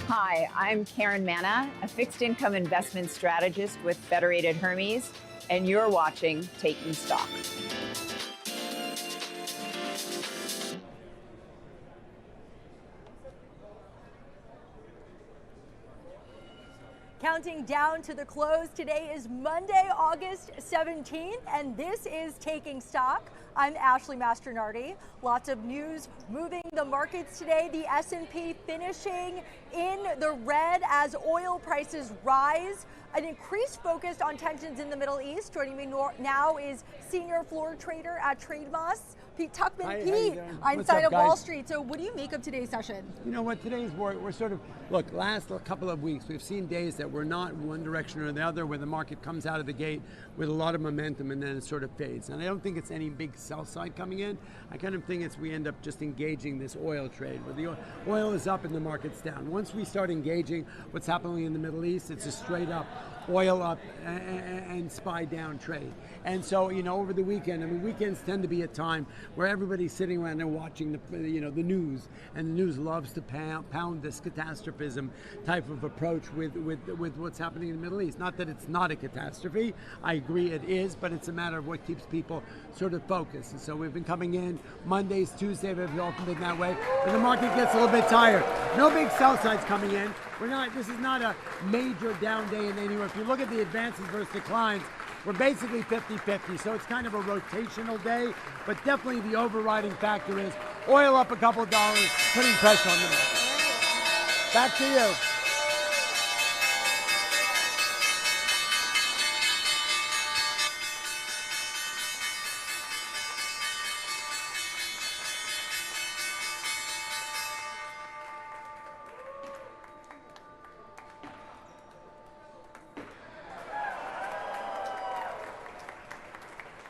Hi, I'm Karen Manna, a fixed income investment strategist with Federated Hermes, and you're watching Taking Stock. Counting down to the close, today is Monday, August 17th, and this is Taking Stock. I'm Ashley Mastronardi. Lots of news moving the markets today. The S&P finishing in the red as oil prices rise. An increased focus on tensions in the Middle East. Joining me now is senior floor trader at TradeMoss, Pete Tuchman. Hi, Pete, on What's side up, of Wall guys? Street. So what do you make of today's session? You know what, today's we're sort of, look, last couple of weeks, we've seen days that we're not in one direction or the other, where the market comes out of the gate with a lot of momentum and then it sort of fades. And I don't think it's any big sell side coming in. I kind of think we end up just engaging this oil trade, where the oil is up and the market's down. Once we start engaging what's happening in the Middle East, it's a straight up oil up and SPY down trade. And so, you know, over the weekend, I mean, weekends tend to be a time where everybody's sitting around and watching the news, and the news loves to pound this catastrophism type of approach with what's happening in the Middle East. Not that it's not a catastrophe, I agree it is, but it's a matter of what keeps people sort of focused. And so we've been coming in Mondays, Tuesdays, we've all been that way, and the market gets a little bit tired. No big sell sides coming in. This is not a major down day in anywhere. If you look at the advances versus declines, we're basically 50-50, so it's kind of a rotational day, but definitely the overriding factor is oil up a couple of dollars, putting pressure on the market. Back to you.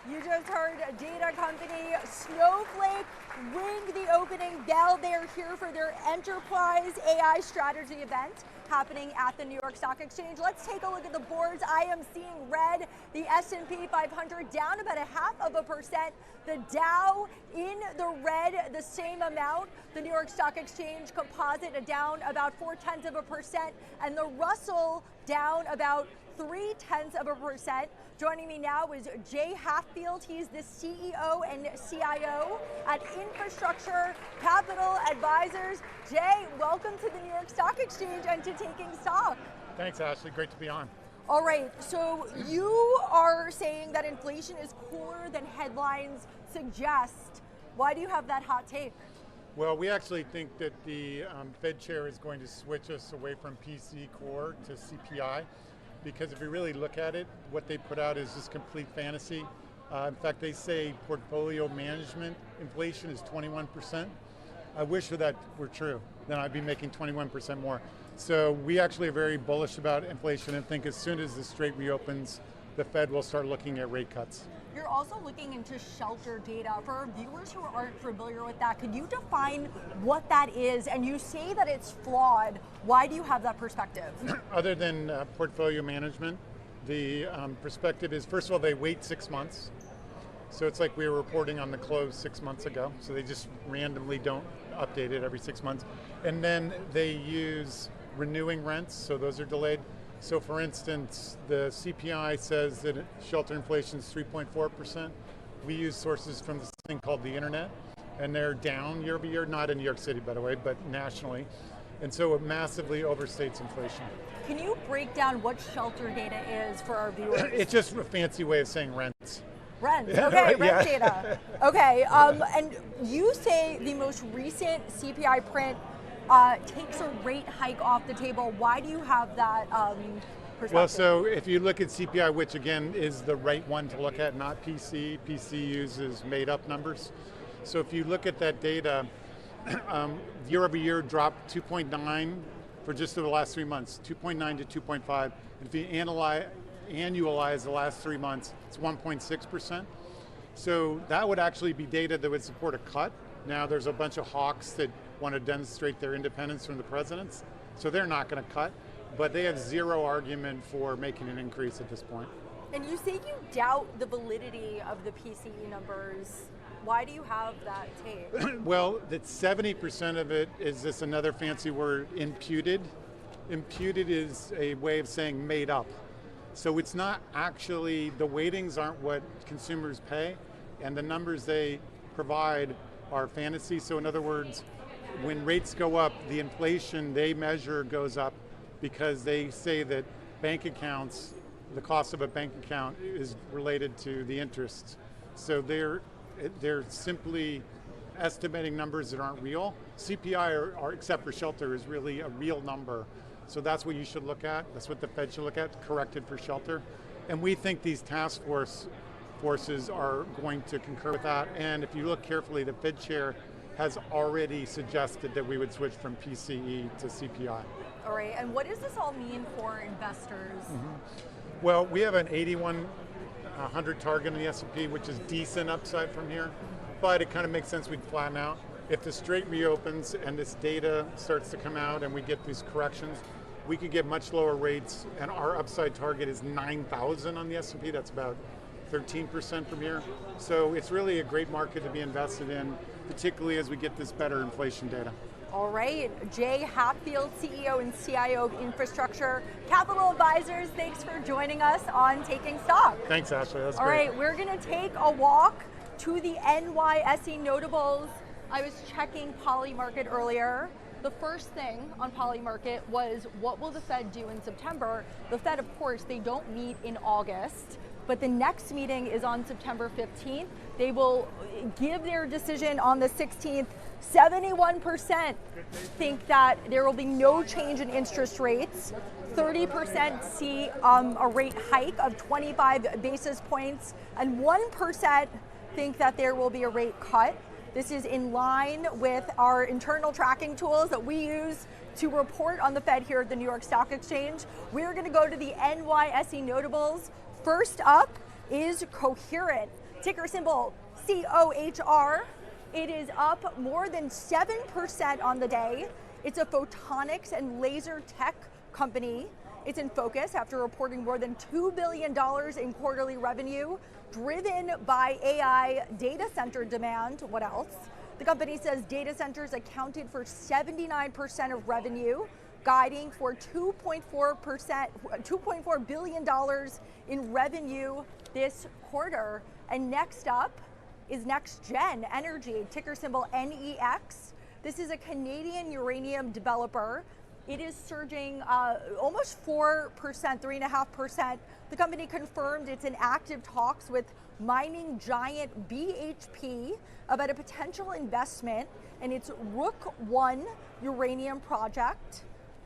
You just heard data company Snowflake ring the opening bell. They're here for their Enterprise AI Strategy event happening at the New York Stock Exchange. Let's take a look at the boards. I am seeing red. The S&P 500 down about 0.5%. The Dow in the red, the same amount. The New York Stock Exchange Composite down about 0.4%, and the Russell down about 0.3%. Joining me now is Jay Hatfield. He's the CEO and CIO at Infrastructure Capital Advisors. Jay, welcome to the New York Stock Exchange and to Taking Stock. Thanks, Ashley. Great to be on. All right, so you are saying that inflation is cooler than headlines suggest. Why do you have that hot take? Well, we actually think that the Fed chair is going to switch us away from PC core to CPI, because if you really look at it, what they put out is just complete fantasy. In fact, they say portfolio management inflation is 21%. I wish that were true, then I'd be making 21% more. So we actually are very bullish about inflation and think as soon as the Strait reopens, the Fed will start looking at rate cuts. You're also looking into shelter data. For our viewers who aren't familiar with that, could you define what that is? And you say that it's flawed. Why do you have that perspective? Other than portfolio management, the perspective is, first of all, they wait 6 months. So it's like we were reporting on the close 6 months ago. So they just randomly don't update it every 6 months. And then they use renewing rents, so those are delayed. So for instance, the CPI says that shelter inflation is 3.4%. We use sources from this thing called the internet, and they're down year over year, not in New York City, by the way, but nationally. And so it massively overstates inflation. Can you break down what shelter data is for our viewers? It's just a fancy way of saying rents. Rent, Yeah, okay, right, rent yeah. data. Okay, and you say the most recent CPI print takes a rate hike off the table. Why do you have that perspective? Well, so if you look at CPI, which again is the right one to look at, not PC. PC uses made up numbers. So if you look at that data, year over year dropped 2.9 for just the last 3 months, 2.9 to 2.5. If you annualize the last 3 months, it's 1.6%. So that would actually be data that would support a cut. Now there's a bunch of hawks that want to demonstrate their independence from the presidents, so they're not going to cut, but they have zero argument for making an increase at this point. And you say you doubt the validity of the PCE numbers. Why do you have that take? Well, that 70% of it is this another fancy word, imputed imputed is a way of saying made up. So it's not actually, the weightings aren't what consumers pay, and the numbers they provide are fantasy. So in other words, when rates go up, the inflation they measure goes up because they say that bank accounts, the cost of a bank account is related to the interest. So they're simply estimating numbers that aren't real. CPI, except for shelter, is really a real number. So that's what you should look at. That's what the Fed should look at, corrected for shelter. And we think these task forces are going to concur with that. And if you look carefully, the Fed chair has already suggested that we would switch from PCE to CPI. All right, and what does this all mean for investors? Well, we have an 8100 target in the S&P, which is decent upside from here, but it kind of makes sense we'd flatten out. If the Strait reopens and this data starts to come out and we get these corrections, we could get much lower rates, and our upside target is 9,000 on the S&P. That's about 13% from here. So it's really a great market to be invested in, particularly as we get this better inflation data. All right, Jay Hatfield, CEO and CIO of Infrastructure Capital Advisors, thanks for joining us on Taking Stock. Thanks, Ashley, that's All great. right, we're gonna take a walk to the NYSE notables. I was checking Polymarket earlier. The first thing on Polymarket was, what will the Fed do in September? The Fed, of course, they don't meet in August, but the next meeting is on September 15th. They will give their decision on the 16th. 71% think that there will be no change in interest rates. 30% see a rate hike of 25 basis points, and 1% think that there will be a rate cut. This is in line with our internal tracking tools that we use to report on the Fed here at the New York Stock Exchange. We're going to go to the NYSE notables. First up is Coherent, ticker symbol COHR. It is up more than 7% on the day. It's a photonics and laser tech company. It's in focus after reporting more than $2 billion in quarterly revenue, driven by AI data center demand. What else? The company says data centers accounted for 79% of revenue, guiding for $2.4 billion in revenue this quarter. And next up is NextGen Energy, ticker symbol NEX. This is a Canadian uranium developer. It is surging almost 4%, 3.5%. The company confirmed it's in active talks with mining giant BHP about a potential investment in its Rook I uranium project.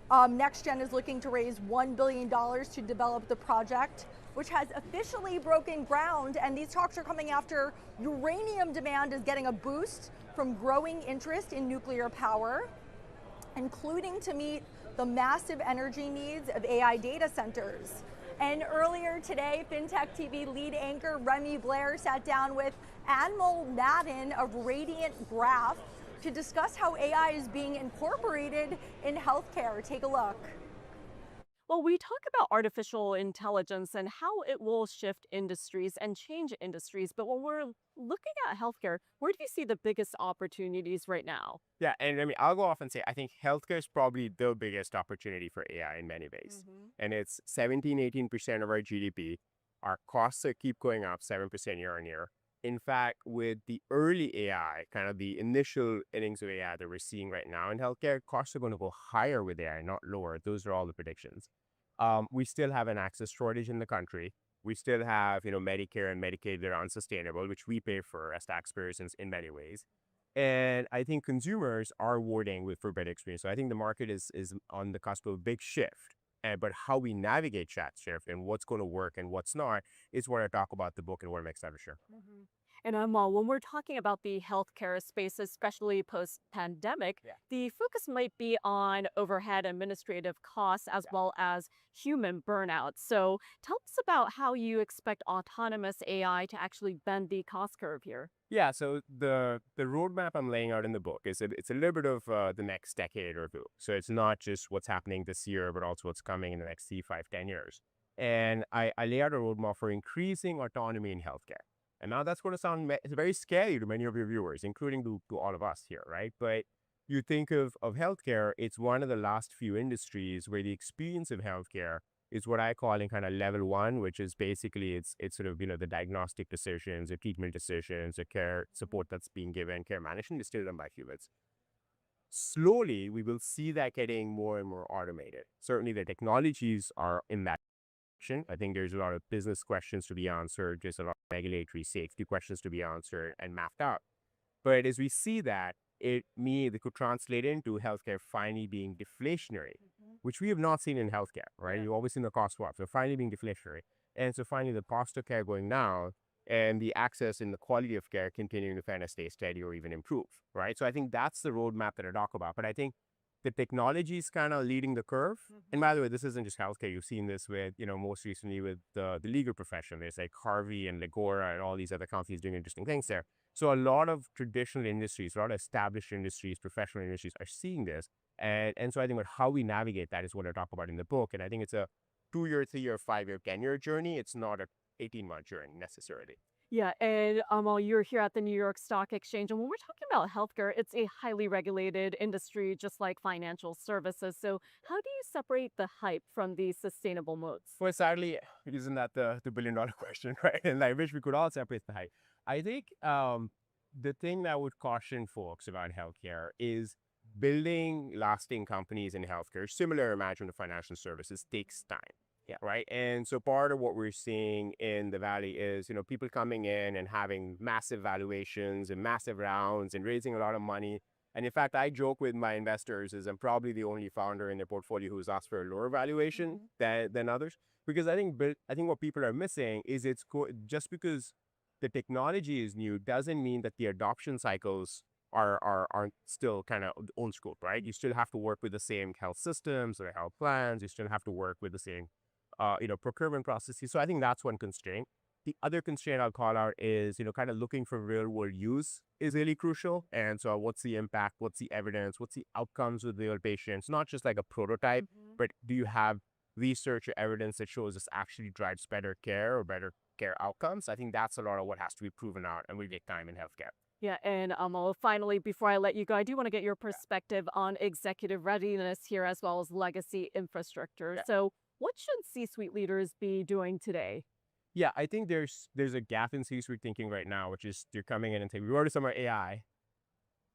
NextGen is looking to raise $1 billion to develop the project, which has officially broken ground, and these talks are coming after uranium demand is getting a boost from growing interest in nuclear power, including to meet the massive energy needs of AI data centers. And earlier today, FinTech TV lead anchor Remy Blair sat down with Anmol Madden of Radiant Graph to discuss how AI is being incorporated in healthcare. Take a look. Well, we talk about artificial intelligence and how it will shift industries and change industries. But when we're looking at healthcare, where do you see the biggest opportunities right now? Yeah, and I mean, I'll go off and say, I think healthcare is probably the biggest opportunity for AI in many ways. And it's 17, 18% of our GDP. Our costs keep going up 7% year on year. In fact, with the early AI, kind of the initial innings of AI that we're seeing right now in healthcare, costs are going to go higher with AI, not lower. Those are all the predictions. We still have an access shortage in the country. We still have, Medicare and Medicaid that are unsustainable, which we pay for as taxpayers in many ways. And I think consumers are rewarding for better experience. So I think the market is on the cusp of a big shift. But how we navigate that shift and what's going to work and what's not is what I talk about in the book and what makes that sure. And when we're talking about the healthcare space, especially post-pandemic, the focus might be on overhead administrative costs as well as human burnout. So tell us about how you expect autonomous AI to actually bend the cost curve here. Yeah, so the roadmap I'm laying out in the book it's a little bit of the next decade or two. So it's not just what's happening this year, but also what's coming in the next 5, 10 years. And I lay out a roadmap for increasing autonomy in healthcare. And now that's going to sound very scary to many of your viewers, including to all of us here, right? But you think of healthcare, it's one of the last few industries where the experience of healthcare is what I call in kind of level one, which is basically it's sort of, the diagnostic decisions, the treatment decisions, the care support that's being given, care management is still done by humans. Slowly, we will see that getting more and more automated. Certainly, the technologies are in that direction. I think there's a lot of business questions to be answered, there's a lot of regulatory safety questions to be answered and mapped out. But as we see that, it could translate into healthcare finally being deflationary, which we have not seen in healthcare, right? You've always seen the cost swap, so finally being deflationary. And so finally the cost of care going down and the access and the quality of care continuing to kind of stay steady or even improve, right? So I think that's the roadmap that I talk about. But I think the technology is kind of leading the curve. And by the way, this isn't just healthcare. You've seen this with, most recently with the legal profession. There's like Harvey and Legora and all these other companies doing interesting things there. So a lot of traditional industries, a lot of established industries, professional industries are seeing this. And so I think how we navigate that is what I talk about in the book. And I think it's a 2-year, 3-year, 5-year, 10-year journey. It's not a 18-month journey necessarily. Yeah, and Amal, you're here at the New York Stock Exchange, and when we're talking about healthcare, it's a highly regulated industry, just like financial services. So how do you separate the hype from the sustainable moats? Well, sadly, isn't that the billion-dollar question, right? And I wish we could all separate the hype. I think the thing that I would caution folks about healthcare is building lasting companies in healthcare, similar imagine to financial services, takes time. Yeah. Right. And so part of what we're seeing in the Valley is, people coming in and having massive valuations and massive rounds and raising a lot of money. And in fact, I joke with my investors is I'm probably the only founder in their portfolio who's asked for a lower valuation than others, because I think what people are missing is just because the technology is new doesn't mean that the adoption cycles aren't still kind of own scope, right? You still have to work with the same health systems or health plans. You still have to work with the same procurement processes. So I think that's one constraint. The other constraint I'll call out is, kind of looking for real world use is really crucial. And so what's the impact? What's the evidence? What's the outcomes with real patients? Not just like a prototype, but do you have research or evidence that shows this actually drives better care or better care outcomes? I think that's a lot of what has to be proven out and will take time in healthcare. Yeah, and finally, before I let you go, I do want to get your perspective on executive readiness here as well as legacy infrastructure. Yeah. So what should C-suite leaders be doing today? Yeah, I think there's a gap in C-suite thinking right now, which is you're coming in and saying, we already some AI.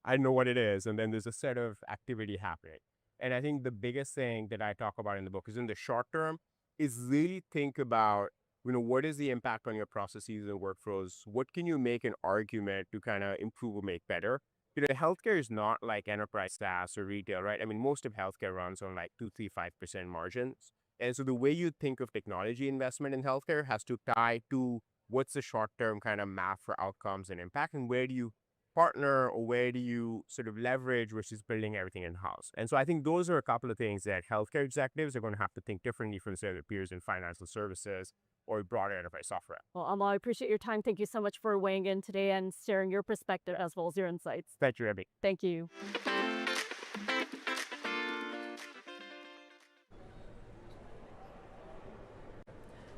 I know what it is. And then there's a set of activity happening. And I think the biggest thing that I talk about in the book is in the short term is really think about, what is the impact on your processes and workflows? What can you make an argument to kind of improve or make better? Healthcare is not like enterprise SaaS or retail, right? I mean, most of healthcare runs on like 2-3-5% margins. And so the way you think of technology investment in healthcare has to tie to what's the short-term kind of map for outcomes and impact, and where do you partner or where do you sort of leverage versus building everything in-house. And so I think those are a couple of things that healthcare executives are going to have to think differently from their peers in financial services or broader enterprise software. Well, Amal, I appreciate your time. Thank you so much for weighing in today and sharing your perspective as well as your insights. Thank you, Abby. Thank you.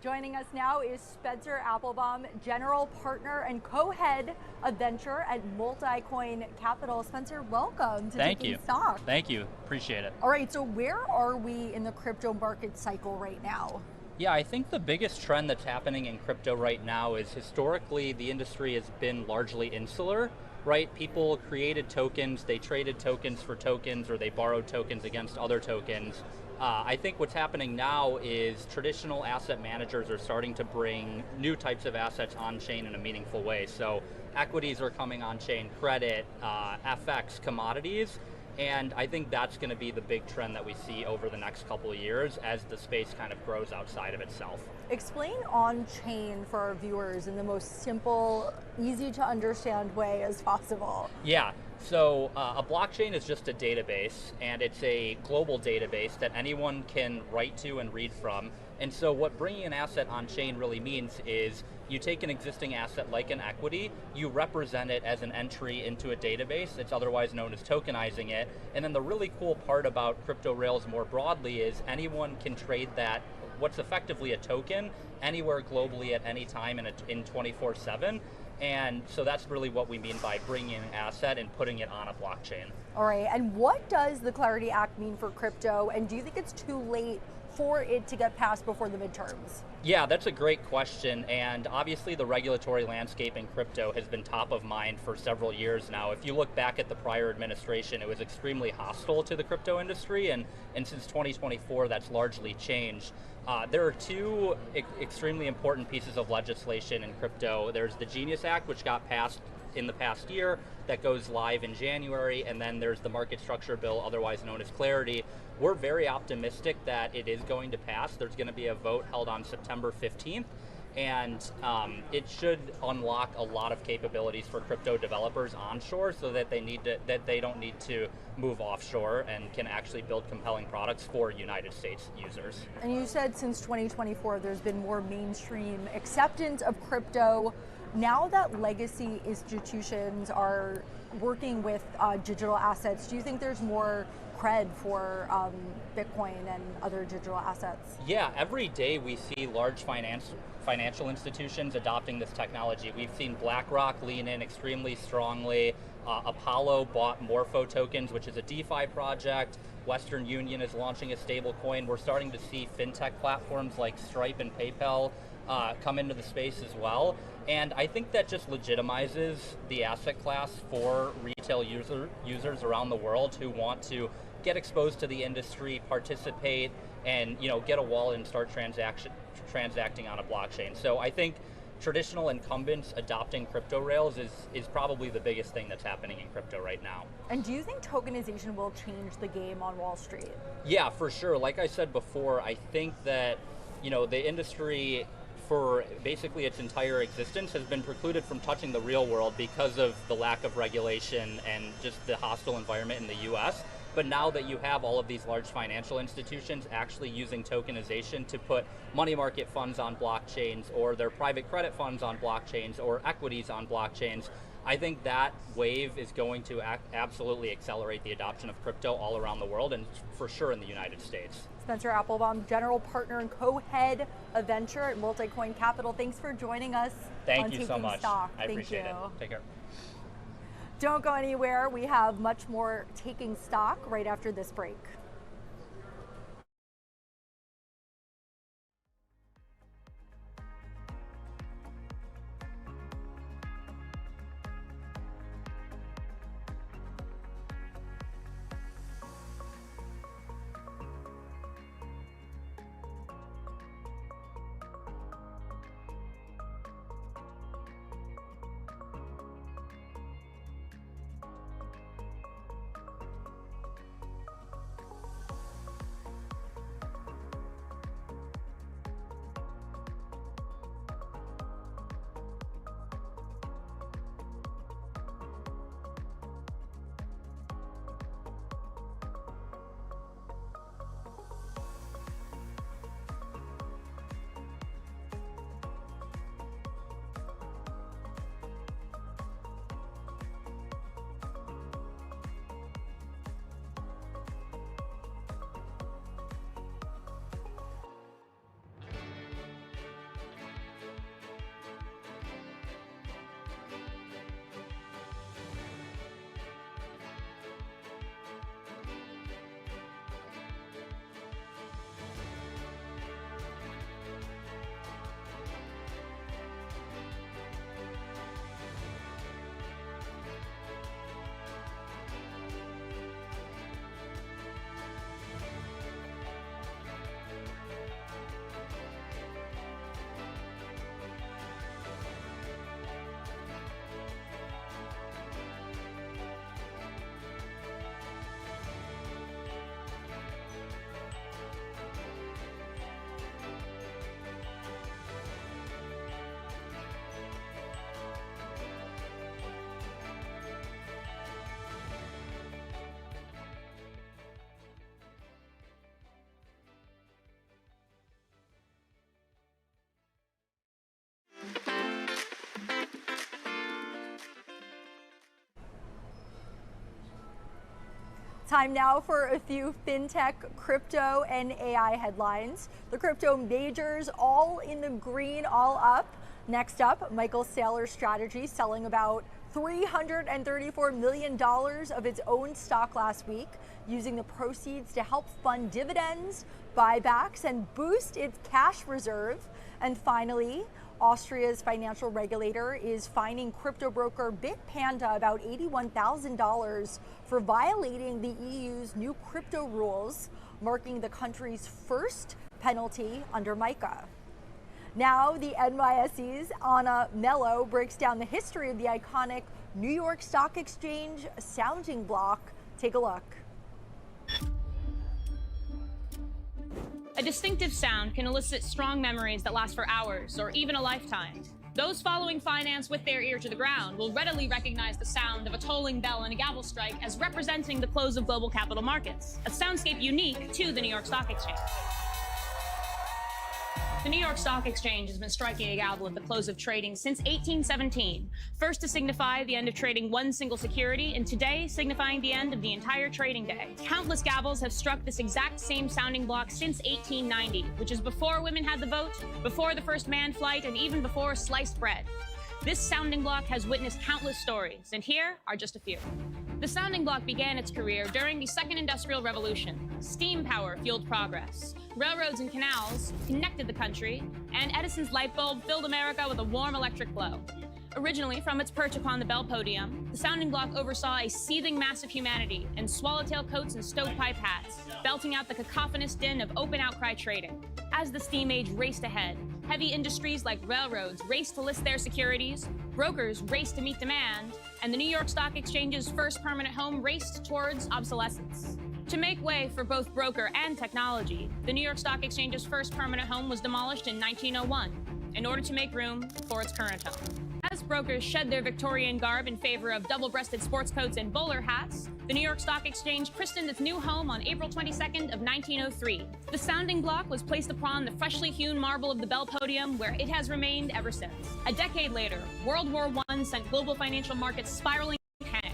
Joining us now is Spencer Applebaum, General Partner and Co-Head of Venture at Multicoin Capital. Spencer, welcome to Taking Stock. Thank you. Appreciate it. All right, so where are we in the crypto market cycle right now? Yeah, I think the biggest trend that's happening in crypto right now is historically the industry has been largely insular, right? People created tokens, they traded tokens for tokens, or they borrowed tokens against other tokens. I think what's happening now is traditional asset managers are starting to bring new types of assets on-chain in a meaningful way. So equities are coming on-chain, credit, FX, commodities, and I think that's going to be the big trend that we see over the next couple of years as the space kind of grows outside of itself. Explain on-chain for our viewers in the most simple, easy to understand way as possible. Yeah. So a blockchain is just a database, and it's a global database that anyone can write to and read from. And so what bringing an asset on chain really means is you take an existing asset like an equity, you represent it as an entry into a database. It's otherwise known as tokenizing it. And then the really cool part about crypto rails more broadly is anyone can trade that, what's effectively a token, anywhere globally at any time in 24/7. And so that's really what we mean by bringing an asset and putting it on a blockchain. All right, and what does the Clarity Act mean for crypto, and do you think it's too late for it to get passed before the midterms? Yeah, that's a great question, and obviously the regulatory landscape in crypto has been top of mind for several years now. If you look back at the prior administration, it was extremely hostile to the crypto industry, and since 2024, that's largely changed. There are two extremely important pieces of legislation in crypto. There's the Genius Act, which got passed in the past year, that goes live in January, and then there's the market structure bill, otherwise known as Clarity. We're very optimistic that it is going to pass. There's going to be a vote held on September 15th, and it should unlock a lot of capabilities for crypto developers onshore, so that they don't need to move offshore and can actually build compelling products for United States users. And you said since 2024 there's been more mainstream acceptance of crypto. Now that legacy institutions are working with digital assets, do you think there's more cred for Bitcoin and other digital assets? Yeah, every day we see large financial institutions adopting this technology. We've seen BlackRock lean in extremely strongly. Apollo bought Morpho tokens, which is a DeFi project. Western Union is launching a stable coin. We're starting to see fintech platforms like Stripe and PayPal come into the space as well. And I think that just legitimizes the asset class for retail users around the world who want to get exposed to the industry, participate, and get a wallet and start transacting on a blockchain. So I think traditional incumbents adopting crypto rails is probably the biggest thing that's happening in crypto right now. And do you think tokenization will change the game on Wall Street? Yeah, for sure. Like I said before, I think that the industry for basically its entire existence has been precluded from touching the real world because of the lack of regulation and just the hostile environment in the US. But now that you have all of these large financial institutions actually using tokenization to put money market funds on blockchains, or their private credit funds on blockchains, or equities on blockchains, I think that wave is going to absolutely accelerate the adoption of crypto all around the world, and for sure in the United States. Spencer Applebaum, General Partner and Co-Head of Venture at Multicoin Capital. Thanks for joining us. Thank you so much. Stock. I appreciate it. Take care. Don't go anywhere. We have much more Taking Stock right after this break. Time now for a few fintech, crypto, and AI headlines. The crypto majors all in the green, all up. Next up, Michael Saylor's strategy selling about $334 million of its own stock last week, using the proceeds to help fund dividends, buybacks, and boost its cash reserve. And finally, Austria's financial regulator is fining crypto broker Bitpanda about $81,000 for violating the EU's new crypto rules, marking the country's first penalty under MiCA. Now, the NYSE's Anna Mello breaks down the history of the iconic New York Stock Exchange sounding block. Take a look. A distinctive sound can elicit strong memories that last for hours or even a lifetime. Those following finance with their ear to the ground will readily recognize the sound of a tolling bell and a gavel strike as representing the close of global capital markets, a soundscape unique to the New York Stock Exchange. The New York Stock Exchange has been striking a gavel at the close of trading since 1817, first to signify the end of trading one single security, and today signifying the end of the entire trading day. Countless gavels have struck this exact same sounding block since 1890, which is before women had the vote, before the first manned flight, and even before sliced bread. This sounding block has witnessed countless stories, and here are just a few. The sounding block began its career during the Second Industrial Revolution. Steam power fueled progress. Railroads and canals connected the country, and Edison's light bulb filled America with a warm electric glow. Originally from its perch upon the bell podium, the sounding block oversaw a seething mass of humanity in swallowtail coats and stovepipe hats, belting out the cacophonous din of open outcry trading. As the steam age raced ahead, heavy industries like railroads raced to list their securities, brokers raced to meet demand, and the New York Stock Exchange's first permanent home raced towards obsolescence. To make way for both broker and technology, the New York Stock Exchange's first permanent home was demolished in 1901 in order to make room for its current home. As brokers shed their Victorian garb in favor of double-breasted sports coats and bowler hats, the New York Stock Exchange christened its new home on April 22nd of 1903. The sounding block was placed upon the freshly hewn marble of the bell podium, where it has remained ever since. A decade later, World War I sent global financial markets spiraling in panic.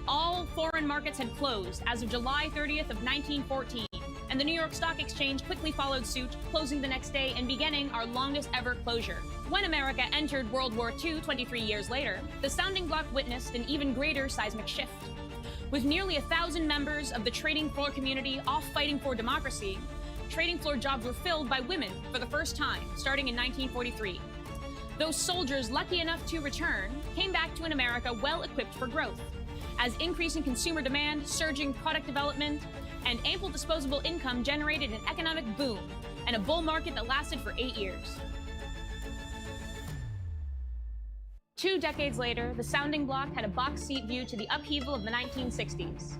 All foreign markets had closed as of July 30th of 1914, and the New York Stock Exchange quickly followed suit, closing the next day and beginning our longest ever closure. When America entered World War II 23 years later, the sounding block witnessed an even greater seismic shift. With nearly 1,000 members of the trading floor community off fighting for democracy, trading floor jobs were filled by women for the first time, starting in 1943. Those soldiers lucky enough to return came back to an America well equipped for growth, as increasing consumer demand, surging product development, and ample disposable income generated an economic boom and a bull market that lasted for 8 years. 2 decades later, the sounding block had a box seat view to the upheaval of the 1960s.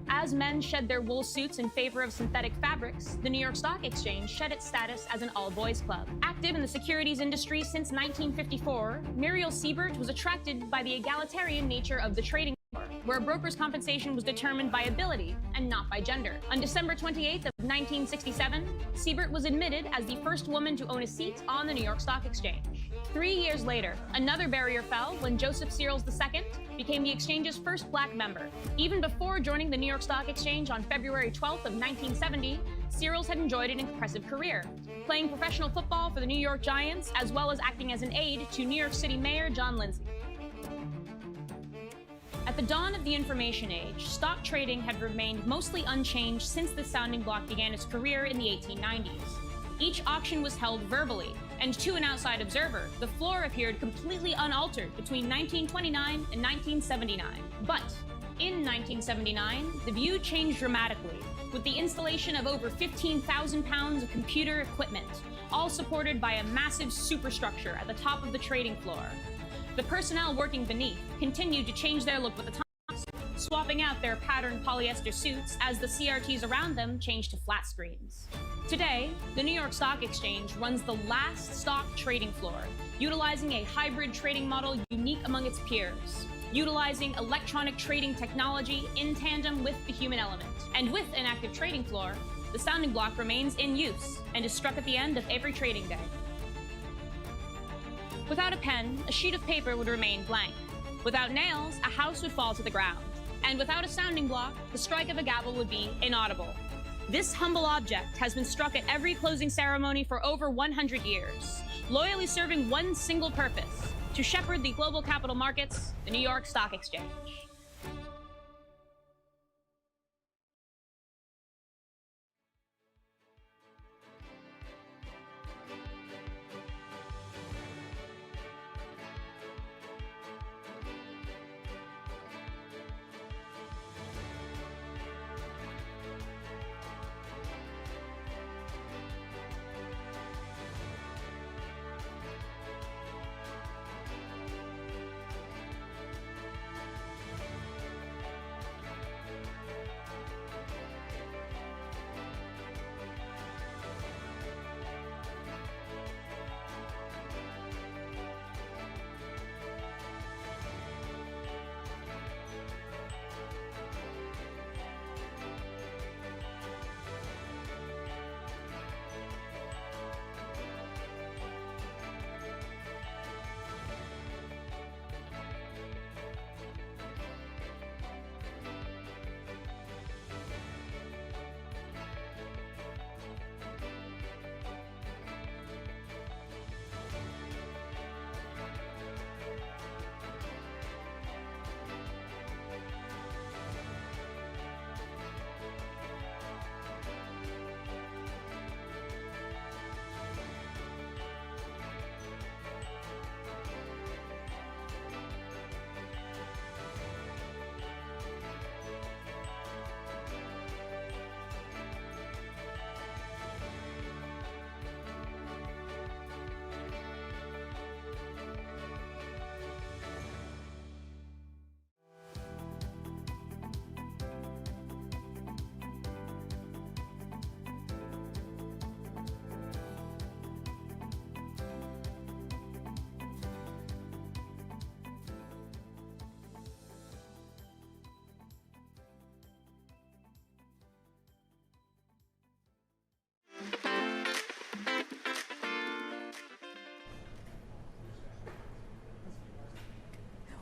As men shed their wool suits in favor of synthetic fabrics, the New York Stock Exchange shed its status as an all-boys club. Active in the securities industry since 1954, Muriel Siebert was attracted by the egalitarian nature of the trading floor, where a broker's compensation was determined by ability and not by gender. On December 28th of 1967, Siebert was admitted as the first woman to own a seat on the New York Stock Exchange. 3 years later, another barrier fell when Joseph Searles II became the exchange's first black member. Even before joining the New York Stock Exchange on February 12th of 1970, Searles had enjoyed an impressive career, playing professional football for the New York Giants, as well as acting as an aide to New York City Mayor John Lindsay. At the dawn of the information age, stock trading had remained mostly unchanged since the sounding block began its career in the 1890s. Each auction was held verbally, and to an outside observer, the floor appeared completely unaltered between 1929 and 1979. But in 1979, the view changed dramatically, with the installation of over 15,000 pounds of computer equipment, all supported by a massive superstructure at the top of the trading floor. The personnel working beneath continued to change their look with the times, swapping out their patterned polyester suits as the CRTs around them changed to flat screens. Today, the New York Stock Exchange runs the last stock trading floor, utilizing a hybrid trading model unique among its peers, utilizing electronic trading technology in tandem with the human element. And with an active trading floor, the sounding block remains in use and is struck at the end of every trading day. Without a pen, a sheet of paper would remain blank. Without nails, a house would fall to the ground. And without a sounding block, the strike of a gavel would be inaudible. This humble object has been struck at every closing ceremony for over 100 years, loyally serving one single purpose: to shepherd the global capital markets, the New York Stock Exchange.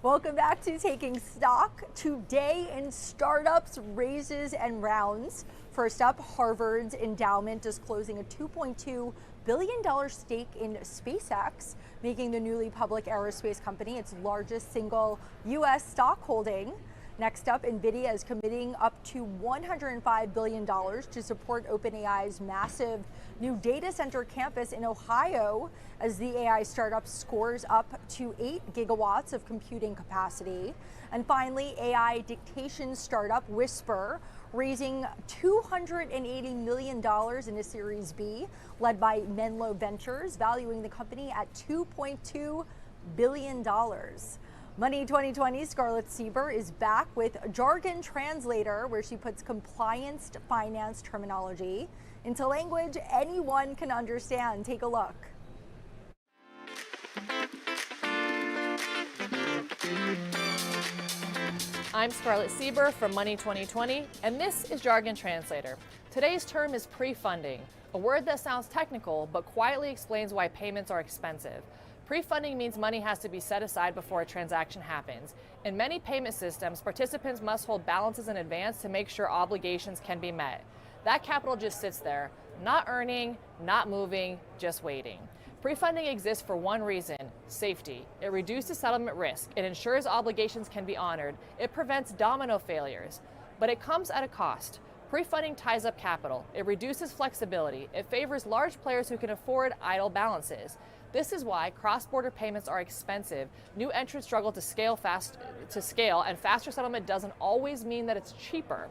Welcome back to Taking Stock. Today in startups, raises, and rounds. First up, Harvard's endowment disclosing a $2.2 billion stake in SpaceX, making the newly public aerospace company its largest single U.S. stock holding. Next up, NVIDIA is committing up to $105 billion to support OpenAI's massive new data center campus in Ohio as the AI startup scores up to 8 gigawatts of computing capacity. And finally, AI dictation startup Whisper raising $280 million in a Series B, led by Menlo Ventures, valuing the company at $2.2 billion. Money 2020 Scarlett Sieber is back with Jargon Translator, where she puts compliance finance terminology into language anyone can understand. Take a look. I'm Scarlett Sieber from Money 2020, and this is Jargon Translator. Today's term is pre-funding, a word that sounds technical but quietly explains why payments are expensive. Pre-funding means money has to be set aside before a transaction happens. In many payment systems, participants must hold balances in advance to make sure obligations can be met. That capital just sits there, not earning, not moving, just waiting. Pre-funding exists for one reason: safety. It reduces settlement risk. It ensures obligations can be honored. It prevents domino failures. But it comes at a cost. Pre-funding ties up capital. It reduces flexibility. It favors large players who can afford idle balances. This is why cross-border payments are expensive. New entrants struggle to scale, and faster settlement doesn't always mean that it's cheaper.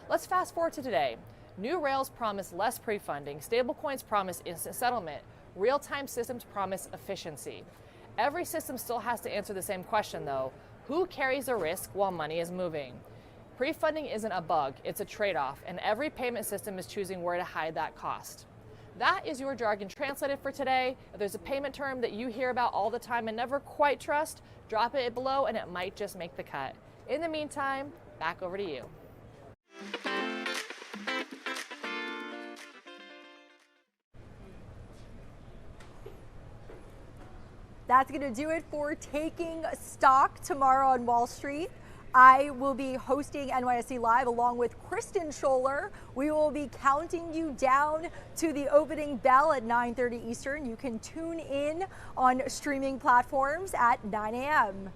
Let's fast forward to today. New rails promise less pre-funding. Stablecoins promise instant settlement. Real-time systems promise efficiency. Every system still has to answer the same question, though: who carries the risk while money is moving? Pre-funding isn't a bug, it's a trade-off, and every payment system is choosing where to hide that cost. That is your Jargon Translated for today. If there's a payment term that you hear about all the time and never quite trust, drop it below and it might just make the cut. In the meantime, back over to you. That's going to do it for Taking Stock tomorrow on Wall Street. I will be hosting NYSE Live along with Kristen Scholler. We will be counting you down to the opening bell at 9:30 Eastern. You can tune in on streaming platforms at 9 a.m.